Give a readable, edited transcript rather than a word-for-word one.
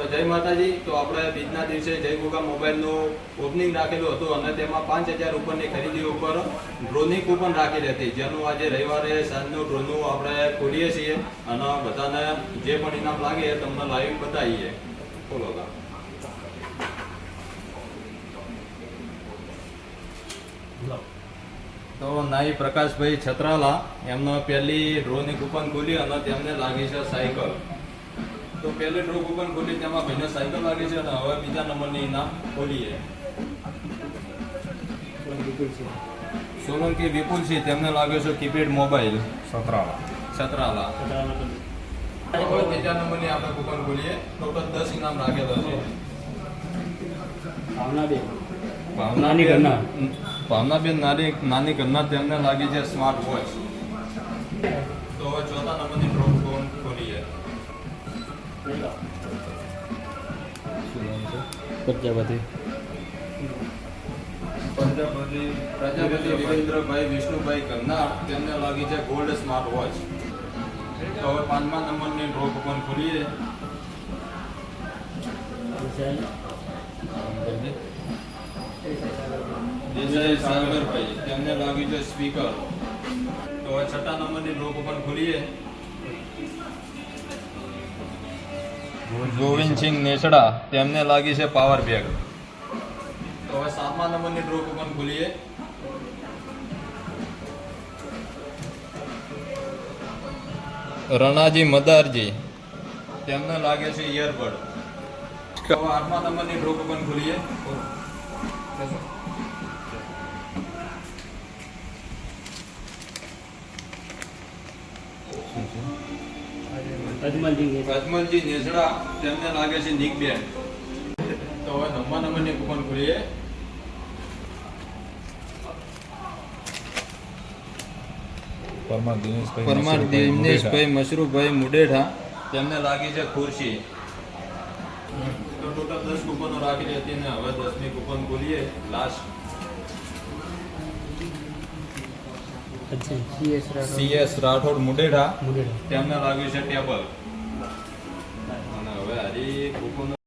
તો જય માતાજી. તો આપણે બીજના દિવસે જય ગોગા મોબાઈલનું ઓપનિંગ રાખેલું હતું અને તેમાં 5000 ઉપરની ખરીદી ઉપર ડ્રોની કૂપન રાખેલી હતી, જેનું આજે રવિવારે સાંજનું ડ્રોનું આપણે ખોલીએ છીએ અને બધાને જે પણ ઇનામ લાગે એ તમને લાઈવ બતાવીએ. ખોલો કા. તો નાઈ પ્રકાશભાઈ છત્રાલા એમનો પહેલી ડ્રોની કૂપન ખોલી અને તેમને લાગી છે સાયકલ. તો પહેલી ડ્રો કૂપન ખોલી તેમાં ભાઈને સાયકલ લાગી છે અને હવે બીજા નંબરની ઇનામ ખોલીએ. સોલંકી વિપુલસિંહ તેમને લાગ્યો છે કીપેડ મોબાઈલ છત્રાલા. બીજા નંબરની આપણે કૂપન ખોલીએ. ટોટલ 10 ઇનામ રાખેલો છે. ભાવનાબેન નાની ઘરના તેમને લાગી છે સ્માર્ટ વોચ. તો હવે ચોથા નંબરની ડ્રો ખોલીએ. પ્રજાપતિ વિરેન્દ્રભાઈ વિષ્ણુભાઈ કન્નાર તેમને લાગી છે ગોલ્ડ સ્માર્ટ વોચ. તો હવે 5મા નંબરની ડ્રો કૂપન ખોલીએ. દેસાઈ સાગરભાઈ તેમને લાગી છે સ્પીકર. તો હવે 6ઠા નંબરની ડ્રો કૂપન ખોલીએ. ગોવિંદસિંહ નેસડા તેમને લાગી છે પાવર બેગ. તો હવે 7મા નંબરની ડ્રો કૂપન ખોલીએ. રણાજી મદારજી તેમને લાગે છે ઇયરબડ. તો હવે 8મા નંબરની ડ્રો કૂપન ખોલીએ. અજમલજી નેસડા તેમને લાગે છે નિક બેન્ડ. તો હવે 9મા નંબરની કૂપન ખોલીએ. પરમાર દિનેશભાઈ મશરૂફભાઈ મુડેઠા તેમને લાગી છે ખુરશી. તો ટોટલ 10 કૂપનો રાખેલી હતી ને હવે 10મી કૂપન ખોલીએ. લાસ્ટ CS રાઠોડ મુડેઠા તેમને લાગ્યું છે ટેબલ. અને હવે હરી કૂપન